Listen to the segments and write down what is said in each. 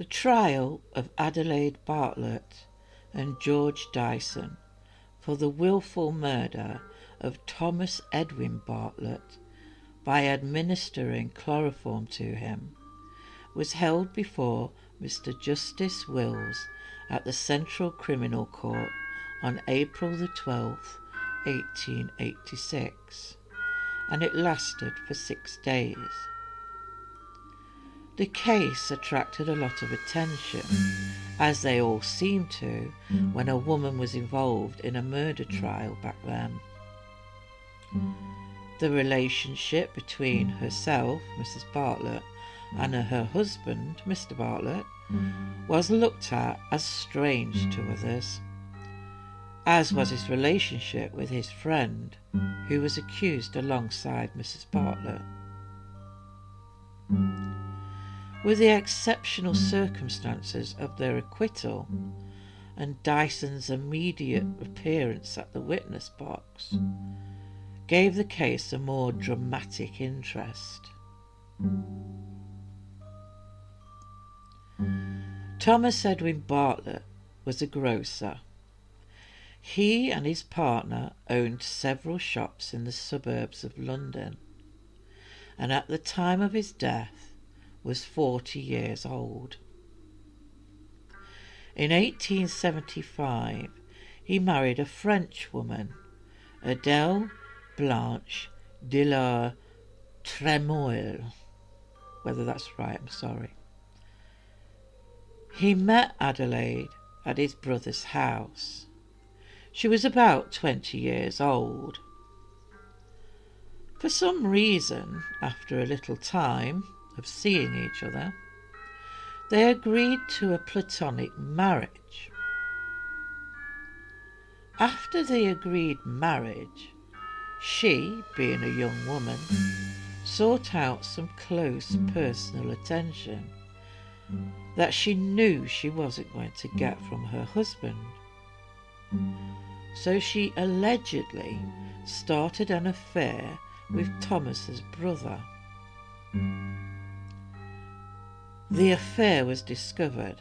The trial of Adelaide Bartlett and George Dyson for the wilful murder of Thomas Edwin Bartlett by administering chloroform to him was held before Mr. Justice Wills at the Central Criminal Court on April the 12th, 1886, and it lasted for 6 days. The case attracted a lot of attention, as they all seem to when a woman was involved in a murder trial back then. The relationship between herself, Mrs. Bartlett, and her husband, Mr. Bartlett, was looked at as strange to others, as was his relationship with his friend, who was accused alongside Mrs. Bartlett. With the exceptional circumstances of their acquittal and Dyson's immediate appearance at the witness box, gave the case a more dramatic interest. Thomas Edwin Bartlett was a grocer. He and his partner owned several shops in the suburbs of London, and at the time of his death was 40 years old. In 1875 he married a French woman, Adelaide Blanche de la Tremoille. Whether that's right, I'm sorry. He met Adelaide at his brother's house. She was about 20 years old. For some reason, after a little time of seeing each other, they agreed to a platonic marriage. After the agreed marriage, she, being a young woman, sought out some close personal attention that she knew she wasn't going to get from her husband. So she allegedly started an affair with Thomas's brother. The affair was discovered,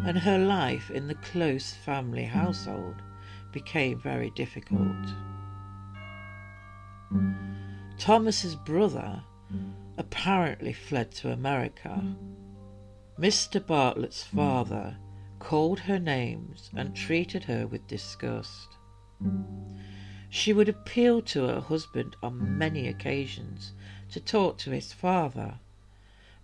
and her life in the close family household became very difficult. Thomas's brother apparently fled to America. Mr. Bartlett's father called her names and treated her with disgust. She would appeal to her husband on many occasions to talk to his father,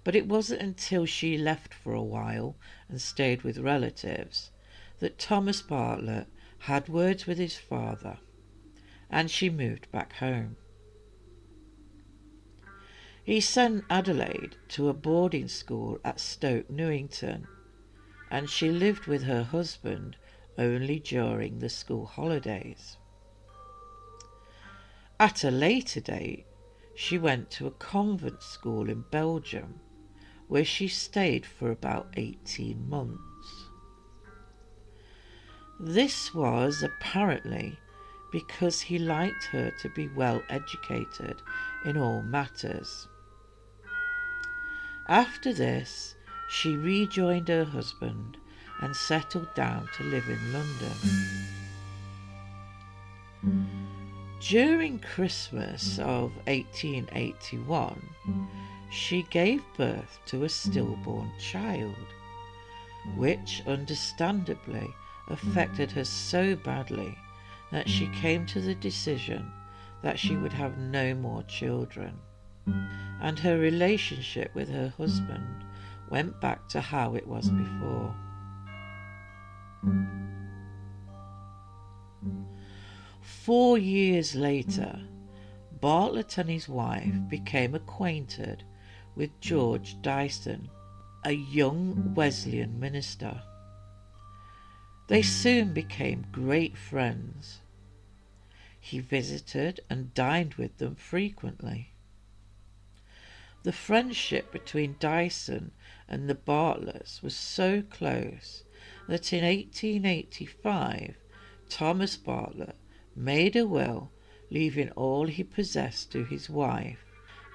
but it wasn't until she left for a while and stayed with relatives that Thomas Bartlett had words with his father, and she moved back home. He sent Adelaide to a boarding school at Stoke Newington, and she lived with her husband only during the school holidays. At a later date, she went to a convent school in Belgium, where she stayed for about 18 months. This was apparently because he liked her to be well educated in all matters. After this, she rejoined her husband and settled down to live in London. During Christmas of 1881, she gave birth to a stillborn child, which understandably affected her so badly that she came to the decision that she would have no more children, and her relationship with her husband went back to how it was before. 4 years later, Bartlett and his wife became acquainted with George Dyson, a young Wesleyan minister. They soon became great friends. He visited and dined with them frequently. The friendship between Dyson and the Bartletts was so close that in 1885 Thomas Bartlett made a will leaving all he possessed to his wife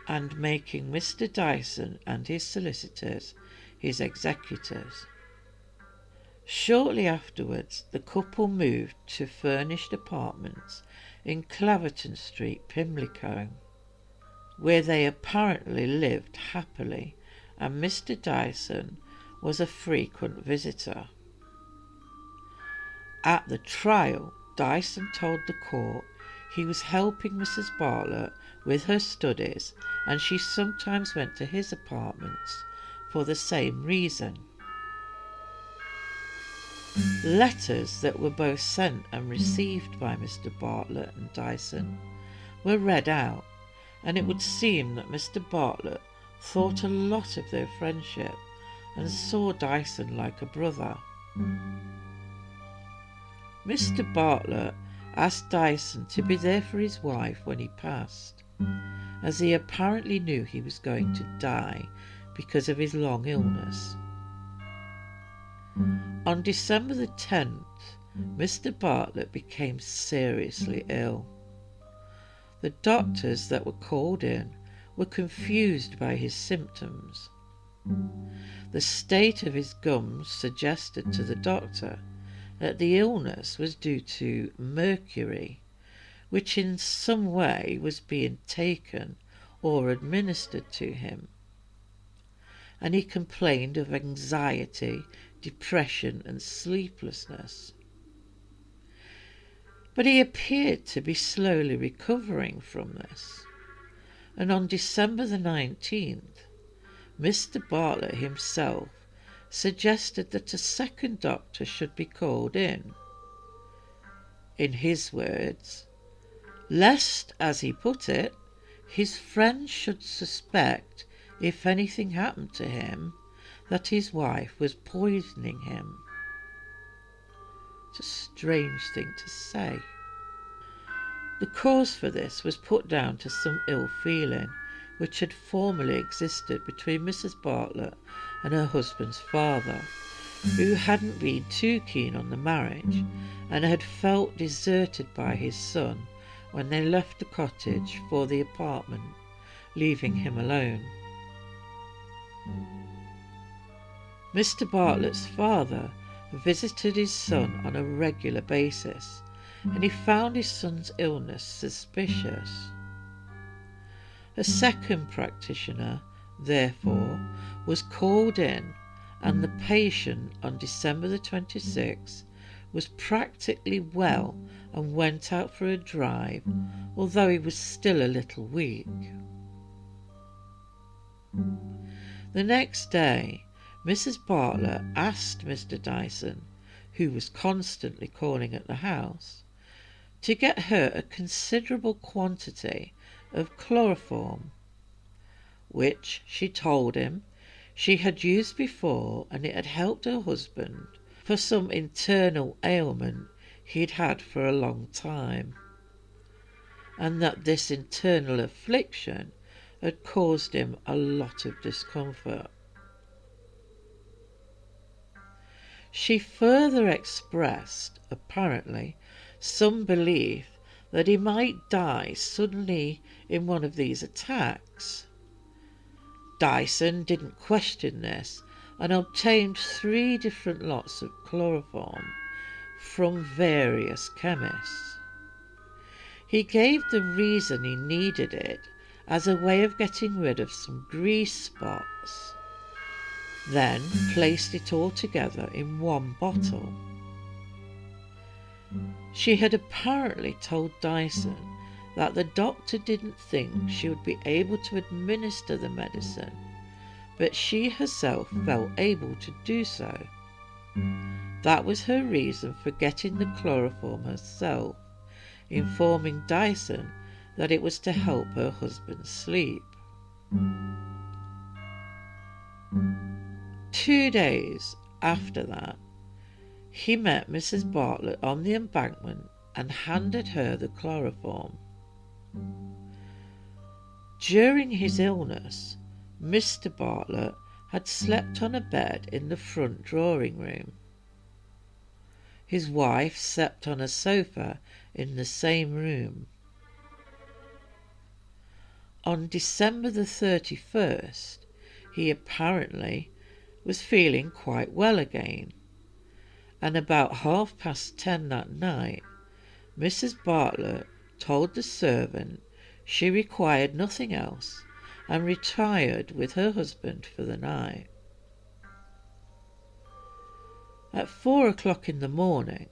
and making Mr. Dyson and his solicitors his executors. Shortly afterwards, the couple moved to furnished apartments in Claverton Street, Pimlico, where they apparently lived happily, and Mr. Dyson was a frequent visitor. At the trial, Dyson told the court he was helping Mrs. Bartlett with her studies, and she sometimes went to his apartments for the same reason. Letters that were both sent and received by Mr. Bartlett and Dyson were read out, and it would seem that Mr. Bartlett thought a lot of their friendship and saw Dyson like a brother. Mr. Bartlett asked Dyson to be there for his wife when he passed, as he apparently knew he was going to die because of his long illness. On December the 10th, Mr. Bartlett became seriously ill. The doctors that were called in were confused by his symptoms. The state of his gums suggested to the doctor that the illness was due to mercury, which in some way was being taken or administered to him, and he complained of anxiety, depression and sleeplessness. But he appeared to be slowly recovering from this, and on December the 19th, Mr. Bartlett himself suggested that a second doctor should be called in. In his words, lest, as he put it, his friends should suspect, if anything happened to him, that his wife was poisoning him. It's a strange thing to say. The cause for this was put down to some ill feeling which had formerly existed between Mrs. Bartlett and her husband's father, who hadn't been too keen on the marriage and had felt deserted by his son when they left the cottage for the apartment, leaving him alone. Mr. Bartlett's father visited his son on a regular basis, and he found his son's illness suspicious. A second practitioner, therefore, was called in, and the patient on December the 26th was practically well and went out for a drive, although he was still a little weak. The next day, Mrs. Bartlett asked Mr. Dyson, who was constantly calling at the house, to get her a considerable quantity of chloroform, which, she told him, she had used before, and it had helped her husband for some internal ailment he'd had for a long time, and that this internal affliction had caused him a lot of discomfort. She further expressed, apparently, some belief that he might die suddenly in one of these attacks. Dyson didn't question this and obtained 3 different lots of chloroform from various chemists. He gave the reason he needed it as a way of getting rid of some grease spots, then placed it all together in one bottle. She had apparently told Dyson that the doctor didn't think she would be able to administer the medicine, but she herself felt able to do so. That was her reason for getting the chloroform herself, informing Dyson that it was to help her husband sleep. 2 days after that, he met Mrs. Bartlett on the embankment and handed her the chloroform. During his illness, Mr. Bartlett had slept on a bed in the front drawing room. His wife slept on a sofa in the same room. On December the 31st, he apparently was feeling quite well again, and about 10:30 that night Mrs. Bartlett told the servant she required nothing else and retired with her husband for the night. At 4 o'clock in the morning,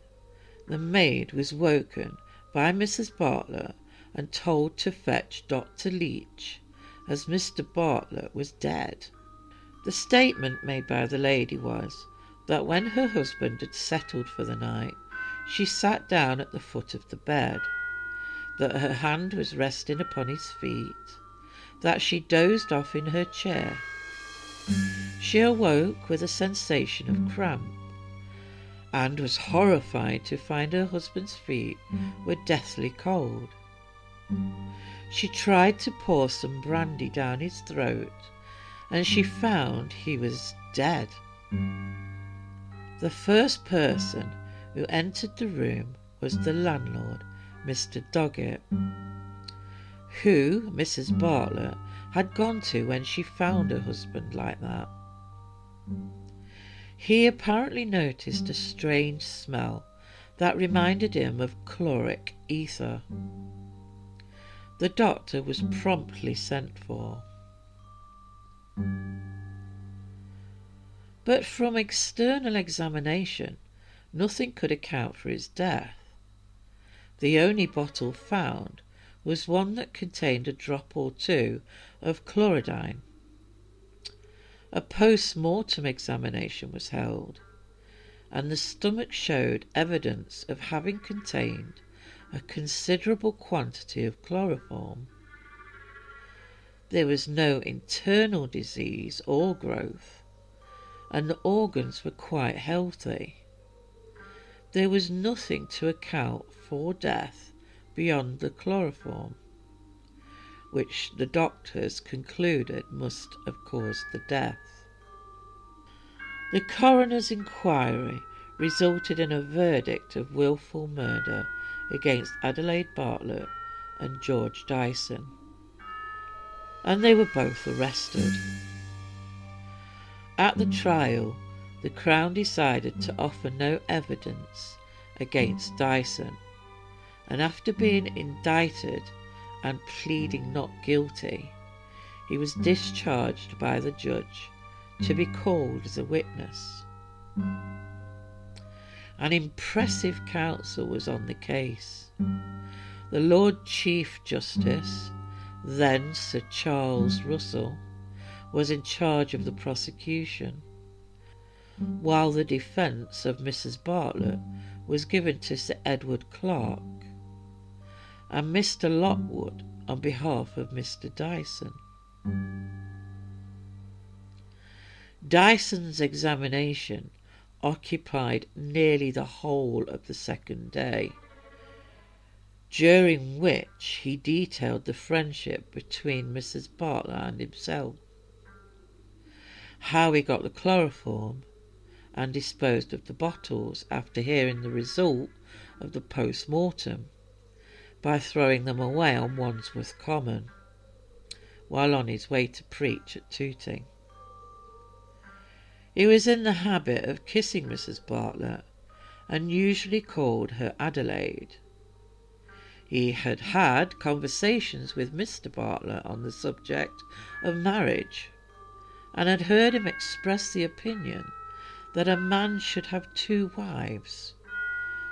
the maid was woken by Mrs. Bartlett and told to fetch Dr. Leach, as Mr. Bartlett was dead. The statement made by the lady was that when her husband had settled for the night, she sat down at the foot of the bed, that her hand was resting upon his feet, that she dozed off in her chair. She awoke with a sensation of cramp, and was horrified to find her husband's feet were deathly cold. She tried to pour some brandy down his throat, and she found he was dead. The first person who entered the room was the landlord, Mr. Doggett, who Mrs. Bartlett had gone to when she found her husband like that. He apparently noticed a strange smell that reminded him of chloric ether. The doctor was promptly sent for. But from external examination, nothing could account for his death. The only bottle found was one that contained a drop or two of chlorodyne. A post-mortem examination was held, and the stomach showed evidence of having contained a considerable quantity of chloroform. There was no internal disease or growth, and the organs were quite healthy. There was nothing to account for death beyond the chloroform, which the doctors concluded must have caused the death. The coroner's inquiry resulted in a verdict of wilful murder against Adelaide Bartlett and George Dyson, and they were both arrested. At the trial, the Crown decided to offer no evidence against Dyson, and after being indicted and pleading not guilty, he was discharged by the judge to be called as a witness. An impressive counsel was on the case. The Lord Chief Justice, then Sir Charles Russell, was in charge of the prosecution, while the defence of Mrs. Bartlett was given to Sir Edward Clarke, and Mr. Lockwood on behalf of Mr. Dyson. Dyson's examination occupied nearly the whole of the second day, during which he detailed the friendship between Mrs. Bartlett and himself, how he got the chloroform and disposed of the bottles after hearing the result of the post-mortem, by throwing them away on Wandsworth Common while on his way to preach at Tooting. He was in the habit of kissing Mrs. Bartlett and usually called her Adelaide. He had had conversations with Mr. Bartlett on the subject of marriage, and had heard him express the opinion that a man should have 2 wives,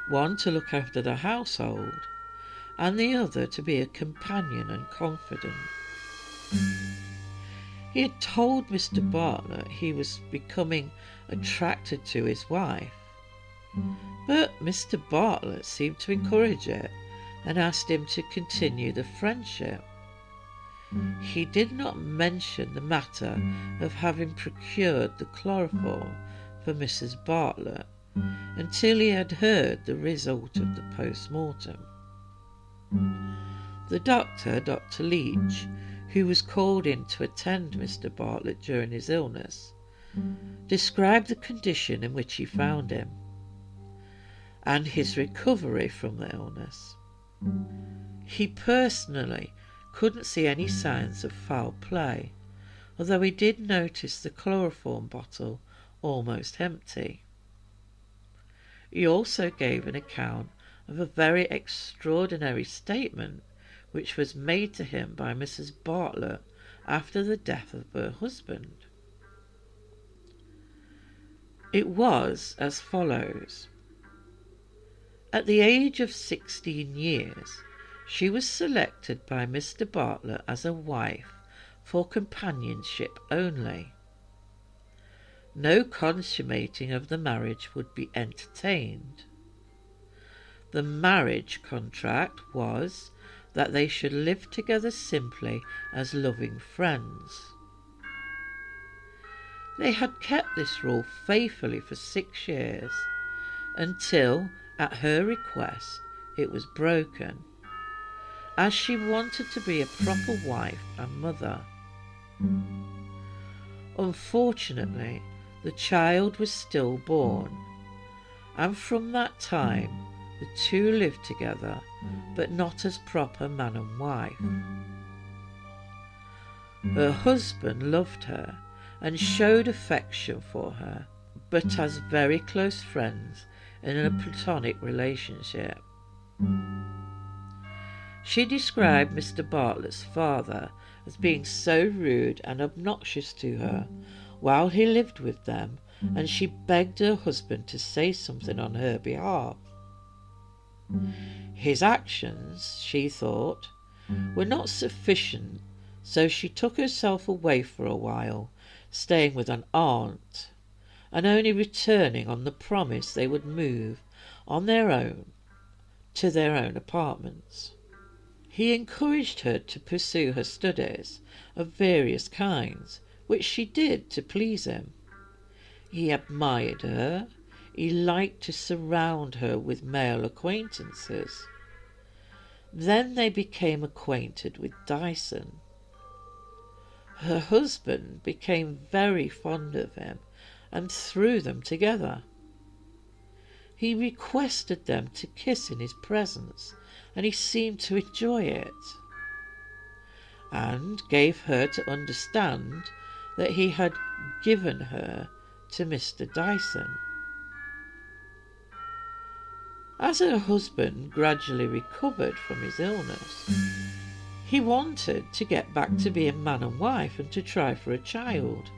one to look after the household and the other to be a companion and confidant. He had told Mr. Bartlett he was becoming attracted to his wife, but Mr. Bartlett seemed to encourage it and asked him to continue the friendship. He did not mention the matter of having procured the chloroform for Mrs. Bartlett until he had heard the result of the post-mortem. The doctor, Dr. Leach, who was called in to attend Mr. Bartlett during his illness, described the condition in which he found him, and his recovery from the illness. He personally couldn't see any signs of foul play, although he did notice the chloroform bottle almost empty. He also gave an account of a very extraordinary statement which was made to him by Mrs. Bartlett after the death of her husband. It was as follows. At the age of 16 years, she was selected by Mr. Bartlett as a wife for companionship only. No consummating of the marriage would be entertained. The marriage contract was that they should live together simply as loving friends. They had kept this rule faithfully for 6 years, until, at her request, it was broken, as she wanted to be a proper wife and mother. Unfortunately, the child was stillborn, and from that time the two lived together, but not as proper man and wife. Her husband loved her and showed affection for her, but as very close friends in a platonic relationship. She described Mr. Bartlett's father as being so rude and obnoxious to her while he lived with them, and she begged her husband to say something on her behalf. His actions, she thought, were not sufficient, so she took herself away for a while, staying with an aunt, and only returning on the promise they would move on their own to their own apartments. He encouraged her to pursue her studies of various kinds, which she did to please him. He admired her. He liked to surround her with male acquaintances. Then they became acquainted with Dyson. Her husband became very fond of him and threw them together. He requested them to kiss in his presence, and he seemed to enjoy it, and gave her to understand that he had given her to Mr. Dyson. As her husband gradually recovered from his illness, he wanted to get back to being man and wife and to try for a child.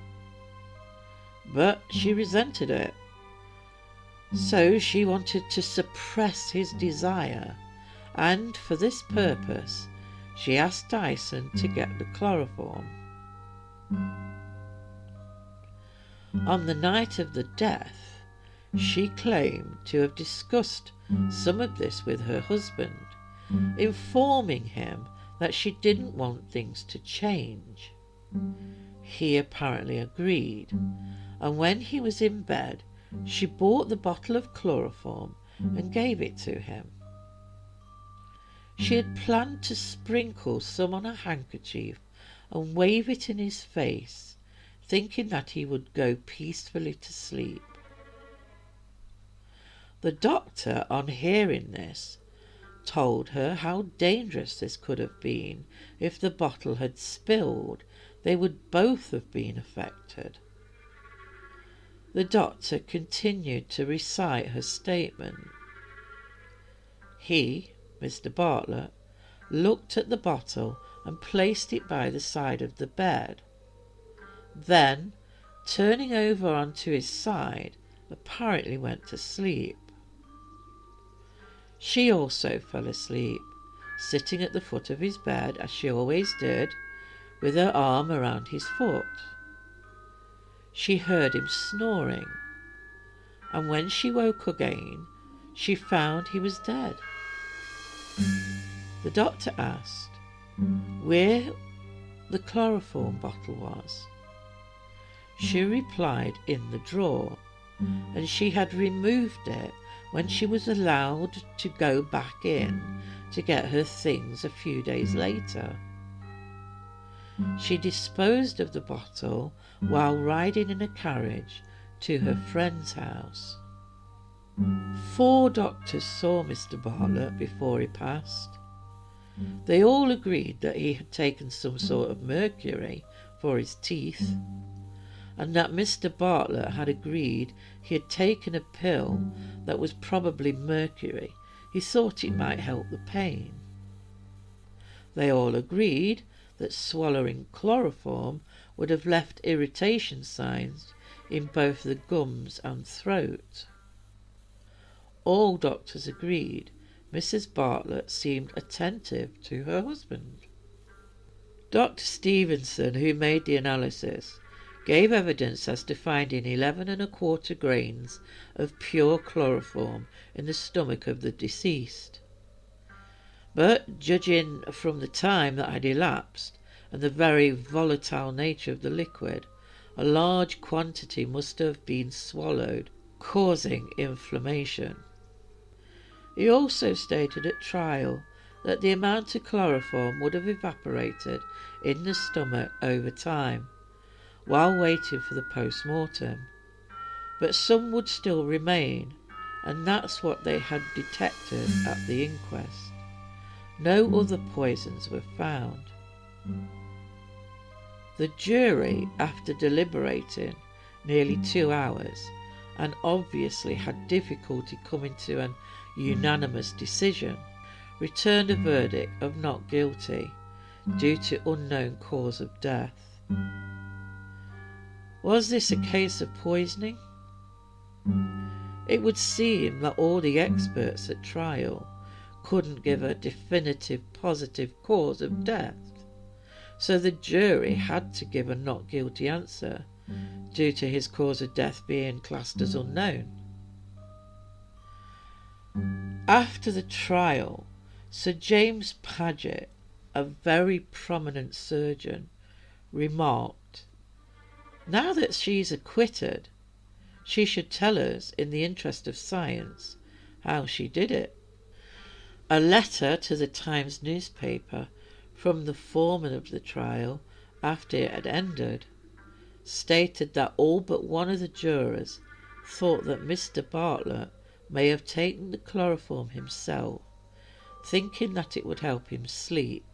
But she resented it. So she wanted to suppress his desire, and for this purpose she asked Dyson to get the chloroform. On the night of the death, she claimed to have discussed some of this with her husband, informing him that she didn't want things to change. He apparently agreed, and when he was in bed, she bought the bottle of chloroform and gave it to him. She had planned to sprinkle some on a handkerchief and wave it in his face, thinking that he would go peacefully to sleep. The doctor, on hearing this, told her how dangerous this could have been. If the bottle had spilled, they would both have been affected. The doctor continued to recite her statement. He, Mr. Bartlett, looked at the bottle and placed it by the side of the bed. Then, turning over onto his side, apparently went to sleep. She also fell asleep, sitting at the foot of his bed, as she always did, with her arm around his foot. She heard him snoring, and when she woke again, she found he was dead. The doctor asked where the chloroform bottle was. She replied in the drawer, and she had removed it when she was allowed to go back in to get her things a few days later. She disposed of the bottle while riding in a carriage to her friend's house. 4 doctors saw Mr. Bartlett before he passed. They all agreed that he had taken some sort of mercury for his teeth, and that Mr. Bartlett had agreed he had taken a pill that was probably mercury. He thought it might help the pain. They all agreed that swallowing chloroform would have left irritation signs in both the gums and throat. All doctors agreed Mrs. Bartlett seemed attentive to her husband. Dr. Stevenson, who made the analysis, gave evidence as to finding 11 1/4 grains of pure chloroform in the stomach of the deceased. But judging from the time that had elapsed and the very volatile nature of the liquid, a large quantity must have been swallowed, causing inflammation. He also stated at trial that the amount of chloroform would have evaporated in the stomach over time, while waiting for the post-mortem, but some would still remain, and that's what they had detected at the inquest. No other poisons were found. The jury, after deliberating nearly 2 hours, and obviously had difficulty coming to an unanimous decision, returned a verdict of not guilty due to unknown cause of death. Was this a case of poisoning? It would seem that all the experts at trial couldn't give a definitive positive cause of death, so the jury had to give a not guilty answer due to his cause of death being classed as unknown. After the trial, Sir James Paget, a very prominent surgeon, remarked, "Now that she's acquitted, she should tell us, in the interest of science, how she did it." A letter to the Times newspaper from the foreman of the trial, after it had ended, stated that all but one of the jurors thought that Mr. Bartlett may have taken the chloroform himself, thinking that it would help him sleep,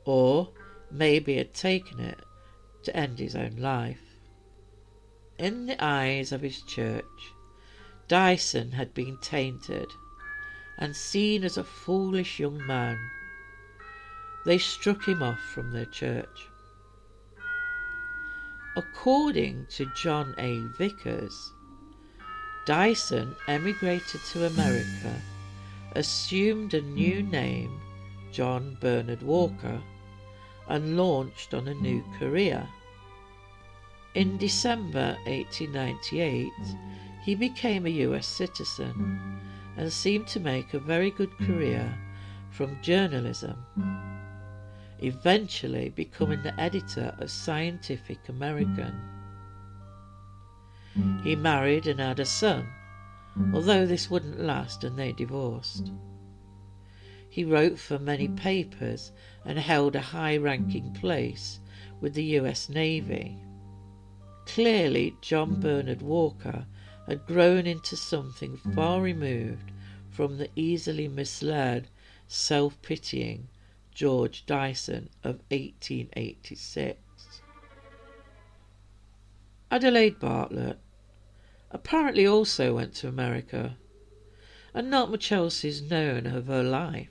or maybe had taken it to end his own life. In the eyes of his church, Dyson had been tainted and seen as a foolish young man. They struck him off from their church. According to John A. Vickers, Dyson emigrated to America, assumed a new name, John Bernard Walker, and launched on a new career. In December 1898, he became a US citizen and seemed to make a very good career from journalism, eventually becoming the editor of Scientific American. He married and had a son, although this wouldn't last and they divorced. He wrote for many papers and held a high-ranking place with the US Navy. Clearly, John Bernard Walker had grown into something far removed from the easily misled, self-pitying George Dyson of 1886. Adelaide Bartlett apparently also went to America, and not much else is known of her life.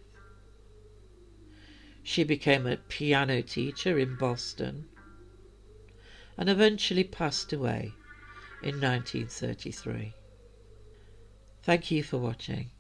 She became a piano teacher in Boston and eventually passed away in 1933. Thank you for watching.